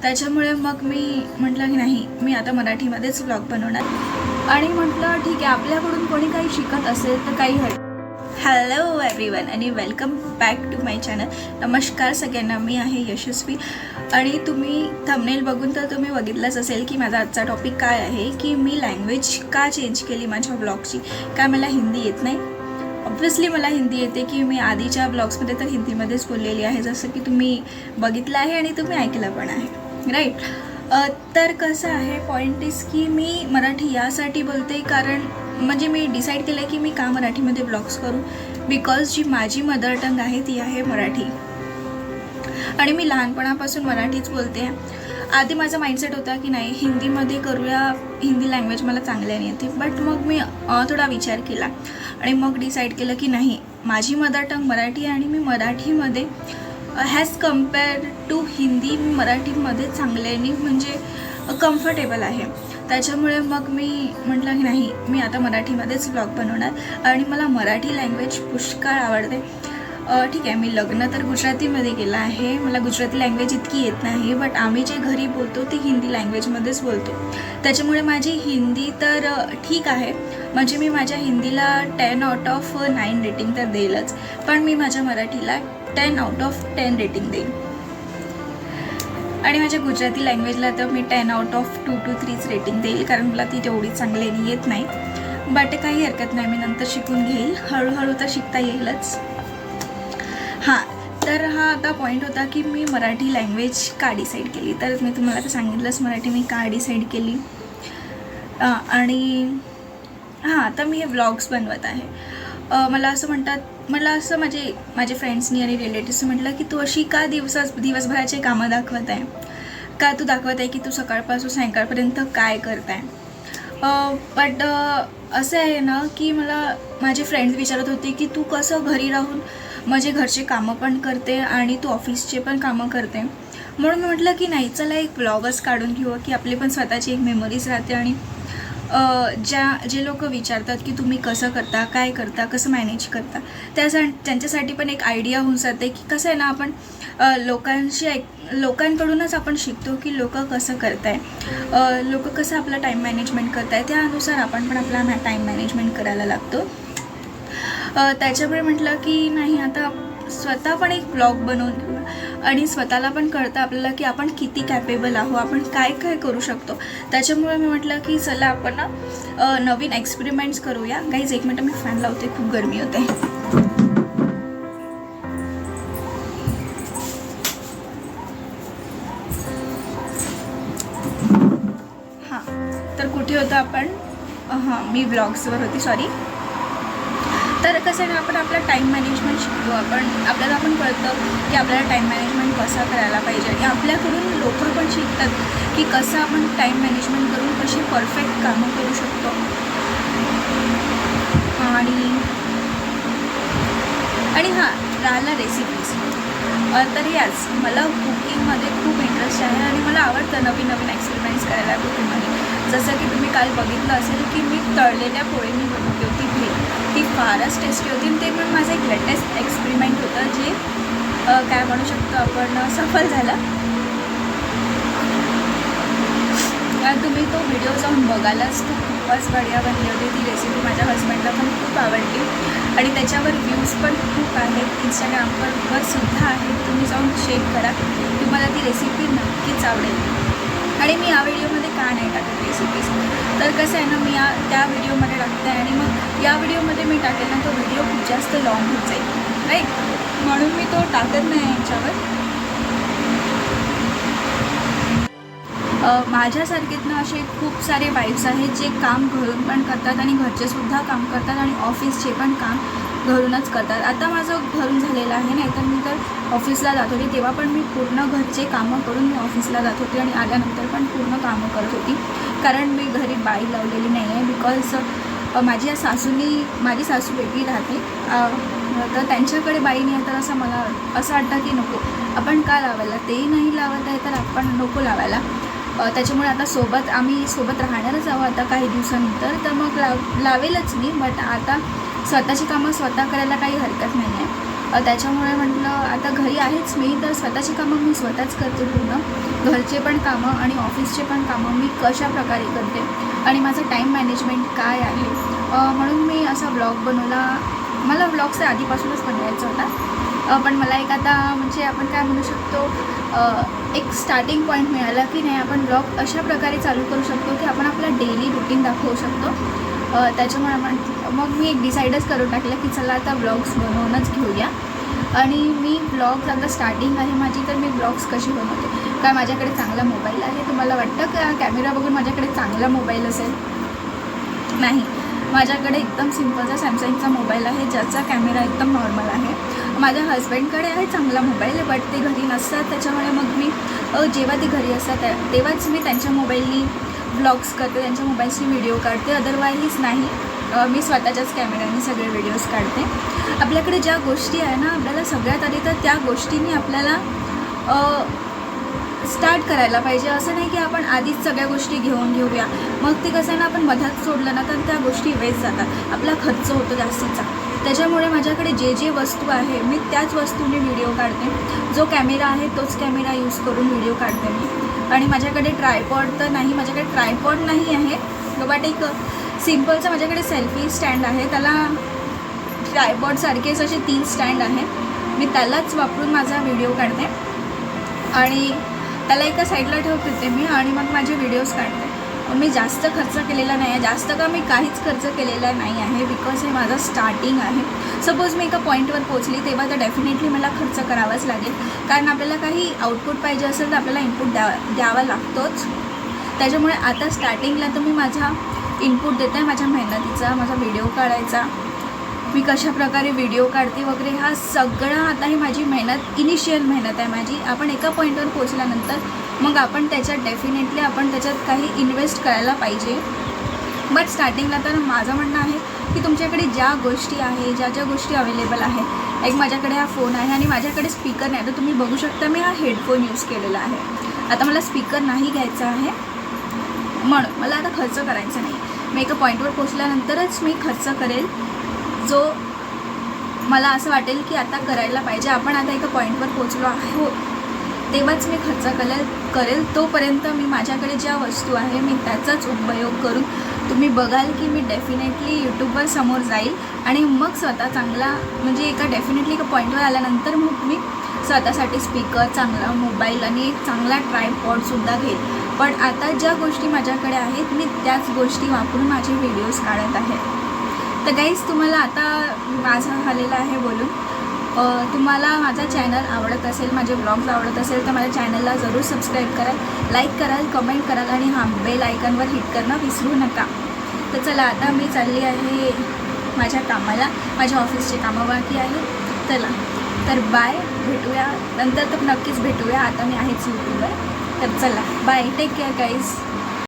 त्याच्यामुळे मग मी म्हटलं की नाही, मी आता मराठीमध्येच व्लॉग बनवणार. आणि म्हटलं ठीक आहे, आपल्याकडून कोणी काही शिकत असेल तर काही हॅलो एव्हरीवन आणि welcome back to my channel. नमस्कार सगळ्यांना, मी आहे यशस्वी. आणि तुम्ही थंबनेल बघून तर तुम्ही बघितलंच असेल की माझा आजचा टॉपिक काय आहे, की मी लँग्वेज का चेंज केली माझ्या ब्लॉगची. काय मला हिंदी येत नाही? ऑब्व्हियसली मला हिंदी येते, की मी आधीच्या ब्लॉग्समध्ये तर हिंदीमध्येच बोललेली आहे, जसं की तुम्ही बघितलं आहे आणि तुम्ही ऐकलं पण आहे, राईट. तर कसं आहे, पॉईंट इज की मी मराठी यासाठी बोलते कारण म्हणजे मी डिसाईड केलं की मी का मराठीमध्ये ब्लॉग्स करू, बिकॉज जी माझी मदर टंग आहे ती आहे मराठी आणि मी लहानपणापासून मराठीच बोलते. आधी माझा माइंडसेट होता की नाही हिंदीमध्ये करूया, हिंदी लँग्वेज मला चांगल्याने येते. बट मग मी थोडा विचार केला आणि मग डिसाईड केलं की नाही, माझी मदर टंग मराठी आणि मी मराठीमध्ये ॲज कम्पेअर टू हिंदी मी मराठीमध्ये चांगल्याने म्हणजे कम्फर्टेबल आहे. त्याच्यामुळे मग मी म्हटलं की नाही, मी आता मराठीमध्येच व्लॉग बनवणार आणि मला मराठी लँग्वेज पुष्कळ आवडते. ठीक आहे, मी लग्न तर गुजरातीमध्ये केलं आहे, मला गुजराती लँग्वेज इतकी येत नाही, बट आम्ही जे घरी बोलतो ते हिंदी लँग्वेजमध्येच बोलतो. त्याच्यामुळे माझी हिंदी तर ठीक आहे, म्हणजे मी माझ्या हिंदीला 10 आउट ऑफ 9 रेटिंग तर देईलच, पण मी माझ्या मराठीला 10 आउट ऑफ 10 रेटिंग देईन. आणि माझ्या गुजराती लँग्वेजला तर मी 10 आउट ऑफ 2 to 3 रेटिंग देईल, कारण मला ती तेवढी चांगल्याने येत नाही. बट काही हरकत नाही, मी नंतर शिकून घेईल, हळूहळू तर शिकता येईलच. हां, तर हा आता पॉईंट होता की मी मराठी लँग्वेज का डिसाईड केली. तर मी तुम्हाला तर सांगितलंच मराठी मी का डिसाईड केली. आणि हां, आता मी हे व्लॉग्स बनवत आहे. मला असं म्हणतात, मला असं माझे फ्रेंड्सनी आणि रिलेटिव्सनी म्हटलं की तू अशी का दिवसभराचे कामं दाखवत आहे, का तू दाखवत आहे की तू सकाळपासून सायंकाळपर्यंत काय करत आहे. बट असं आहे ना की मला माझे फ्रेंड्स विचारत होते की तू कसं घरी राहून माझे घरचे कामं पण करते आणि तू ऑफिसचे पण कामं करते. म्हणून मी म्हटलं की नाही, चला एक ब्लॉगच काढून घेऊ की आपली पण स्वतःची एक मेमरीज राहते. आणि जे लोक विचारतात की तुम्ही कसं करता, काय करता, कसं मॅनेज करता, त्यांच्यासाठी पण एक आयडिया होऊन जाते की कसं आहे ना, आपण लोकांकडूनच आपण शिकतो की लोक कसं करत आहे, लोक कसं आपलं टाईम मॅनेजमेंट करत आहे, त्यानुसार आपण पण आपला टाईम मॅनेजमेंट करायला लागतो. त्याच्यामुळे म्हटलं की नाही, आता स्वतः पण एक ब्लॉग बनवून घेऊ आणि स्वतःला पण कळतं आपल्याला की आपण किती कॅपेबल आहो, आपण काय काय करू शकतो. त्याच्यामुळे मी म्हटलं की चला आपण नवीन एक्सपेरिमेंट्स करूया. गाईज एक मिनटं, मी फॅन लावते, खूप गरमी होते. हां, तर कुठे होतं आपण? हां, मी ब्लॉग्सवर होती, सॉरी. तर कसं आहे ना, आपण आपला टाईम मॅनेजमेंट शिकतो, आपल्याला पण कळतं की आपल्याला टाईम मॅनेजमेंट कसं करायला पाहिजे आणि आपल्याकडून लोक पण शिकतात की कसं आपण टाईम मॅनेजमेंट करून कशी परफेक्ट कामं करू शकतो. आणि हां, राहिला रेसिपीज. तर याच मला कुकिंगमध्ये खूप इंटरेस्ट आहे आणि मला आवडतं नवीन नवीन एक्सपेरिमेंट्स करायला कुकिंगमध्ये. जसं की तुम्ही काल बघितलं असेल की मी तळलेल्या पोळींनी बनवली होती भेळ, ती फारच टेस्टी होती. ते पण माझं एक लेटेस्ट एक्सपेरिमेंट होतं, जे काय म्हणू शकतो आपण सफल झालं. तुम्ही तो व्हिडिओ जाऊन बघायलाच, तो खूपच बढिया बनली होती ती रेसिपी. माझ्या हजबंडला पण खूप आवडली आणि त्याच्यावर व्ह्यूज पण खूप आहेत, इंस्टाग्रामवर सुद्धा आहेत. तुम्ही जाऊन चेक करा, तुम्हाला ती रेसिपी नक्कीच आवडेल. आणि मी या व्हिडिओमध्ये का नाही टाकत रेसिपीज, तर कसं आहे ना, मी त्या व्हिडिओमध्ये टाकते आणि मग या व्हिडिओमध्ये मी टाकेल ना, तो व्हिडिओ खूप जास्त लॉंग होत जाईल, राईट. म्हणून मी तो टाकत नाही याच्यावर. माझ्यासारखेच ना असे खूप सारे वाईफ्स आहेत जे काम घरून पण करतात आणि घरचेसुद्धा काम करतात आणि ऑफिसचे पण काम घरूनच करतात. आता माझं घरून झालेलं आहे, नाही तर मी तर ऑफिसला जात होती, तेव्हा पण मी पूर्ण घरचे कामं करून मी ऑफिसला जात होती आणि आल्यानंतर पण पूर्ण कामं करत होती, कारण मी घरी बाई लावलेली नाही आहे. बिकॉज माझी सासू वेगळी राहते, तर त्यांच्याकडे बाई नाही, तर असं मला असं वाटतं की नको, आपण का लावायला, तेही नाही लावत आहे तर आपण नको लावायला. त्याच्यामुळे आता आम्ही सोबत राहणारच आहोत आता काही दिवसानंतर, तर मग लावेलच मी. बट आता स्वतःची कामं स्वतः करायला काही हरकत नाही आहे. त्याच्यामुळे म्हटलं आता घरी आहेच मी, तर स्वतःची कामं मी स्वतःच करते पूर्ण. घरचे पण कामं आणि ऑफिसचे पण कामं मी कशा प्रकारे करते आणि माझं टाईम मॅनेजमेंट काय आहे, म्हणून मी असा ब्लॉग बनवला. मला ब्लॉगचा आधीपासूनच बनवायचा होता, पण मला एक आता म्हणजे आपण काय म्हणू शकतो, एक स्टार्टिंग पॉईंट मिळाला की नाही आपण ब्लॉग अशा प्रकारे चालू करू शकतो की आपण आपला डेली रुटीन दाखवू शकतो. त्याच्यामुळे मग मी एक डिसाईडच करून टाकलं की चला आता ब्लॉग्स बनवूनच घेऊया. आणि मी ब्लॉग्स आता स्टार्टिंग आहे माझी, तर मी ब्लॉग्स कशी बनवते. काय माझ्याकडे चांगला मोबाईल आहे, तुम्हाला वाटतं का कॅमेरा बघून माझ्याकडे चांगला मोबाईल असेल? नाही, माझ्याकडे एकदम सिम्पलचा सॅमसंगचा मोबाईल आहे, ज्याचा कॅमेरा एकदम नॉर्मल आहे. माझ्या हजबंडकडे आहे चांगला मोबाईल, बट ते घरी नसतात. त्याच्यामुळे मग मी जेव्हा ते घरी असतात तेव्हाच मी त्यांच्या मोबाईलनी ब्लॉग्स करते, त्यांच्या मोबाईलची व्हिडिओ काढते. अदरवाईज नाही, मी स्वतःच्याच कॅमेऱ्याने सगळे व्हिडिओज काढते. आपल्याकडे ज्या गोष्टी आहे ना, आपल्याला सगळ्यात आधी तर त्या गोष्टींनी आपल्याला स्टार्ट करायला पाहिजे. असं नाही की आपण आधीच सगळ्या गोष्टी घेऊया, मग ते कसं आहे ना, आपण मधात सोडलं ना तर त्या गोष्टी वेस्ट जातात, आपला खर्च होतो जास्तीचा. त्याच्यामुळे माझ्याकडे जे वस्तू आहे मी त्याच वस्तूने व्हिडिओ काढते. जो कॅमेरा आहे तोच कॅमेरा यूज करून व्हिडिओ काढते मी. आणि माझ्याकडे ट्रायपॉड तर नाही, माझ्याकडे ट्रायपॉड नाही आहे, बट एक सिम्पलचं माझ्याकडे सेल्फी स्टँड आहे. त्याला ट्रायपॉडसारखेच असे 3 स्टँड आहे, मी त्यालाच वापरून माझा व्हिडिओ काढते आणि त्याला एका साईडला ठेवते मी आणि मग माझे व्हिडिओज काढते. मी जास्त खर्च केलेला नाही आहे, जास्त का मी काहीच खर्च केलेला नाही आहे, बिकॉज हे माझं स्टार्टिंग आहे. सपोज मी एका पॉईंटवर पोचली तेव्हा तर डेफिनेटली मला खर्च करावाच लागेल, कारण आपल्याला काही आउटपुट पाहिजे असेल तर आपल्याला इनपुट द्यावा लागतोच. त्याच्यामुळे आता स्टार्टिंगला तर मी माझा इनपुट देते आहे, माझ्या मेहनतीचा, माझा व्हिडिओ काढायचा, मी कशा प्रकारे व्हिडिओ काढते वगैरे, हा सगळा आता ही माझी मेहनत, इनिशियल मेहनत आहे माझी. आपण एका पॉईंटवर पोचल्यानंतर मग आपण त्याच्यात डेफिनेटली आपण त्याच्यात काही इन्व्हेस्ट करायला पाहिजे. बट स्टार्टिंगला तर माझं म्हणणं आहे की तुमच्याकडे ज्या गोष्टी आहे, ज्या गोष्टी अवेलेबल आहे, एक माझ्याकडे हा फोन आहे आणि माझ्याकडे स्पीकर नाही. तर तुम्ही बघू शकता मी हा हेडफोन यूज केलेला आहे. आता मला स्पीकर नाही घ्यायचा आहे, म्हणून मला आता खर्च करायचा नाही. मी एका पॉईंटवर पोचल्यानंतरच मी खर्च करेल, जो मला असं वाटेल की आता करायला पाहिजे. आपण आता एका पॉईंटवर पोचलो आहे तेव्हाच मी खर्च करेल. तोपर्यंत मी माझ्याकडे ज्या वस्तू आहे मी त्याचाच उपयोग करून तुम्ही बघाल की मी डेफिनेटली यूट्यूबवर समोर जाईल आणि मग स्वतः चांगला म्हणजे डेफिनेटली एका पॉईंटवर आल्यानंतर मग मी स्वतःसाठी स्पीकर, चांगला मोबाईल आणि एक चांगला ट्रायपॉडसुद्धा घेईल. पण आता ज्या गोष्टी माझ्याकडे आहेत मी त्याच गोष्टी वापरून माझे व्हिडिओज काढत आहे. तर गाईज, तुम्हाला आता माझा झालेला आहे बोलून. तुम्हाला माझा चॅनल आवडत असेल, माझे ब्लॉग्स आवडत असेल तर माझ्या चॅनलला जरूर सबस्क्राईब कराल, लाईक कराल, कमेंट कराल आणि हां, बेल आयकॉनवर हिट करणं विसरू नका. तर चला, आता मी चालली आहे माझ्या कामाला, माझ्या ऑफिसचे कामं बाकी आहेत. चला, तर बाय, भेटूया नंतर, तर नक्कीच भेटूया. आता मी आहेच यूट्यूबवर. तर चला, बाय, टेक केअर गाईज.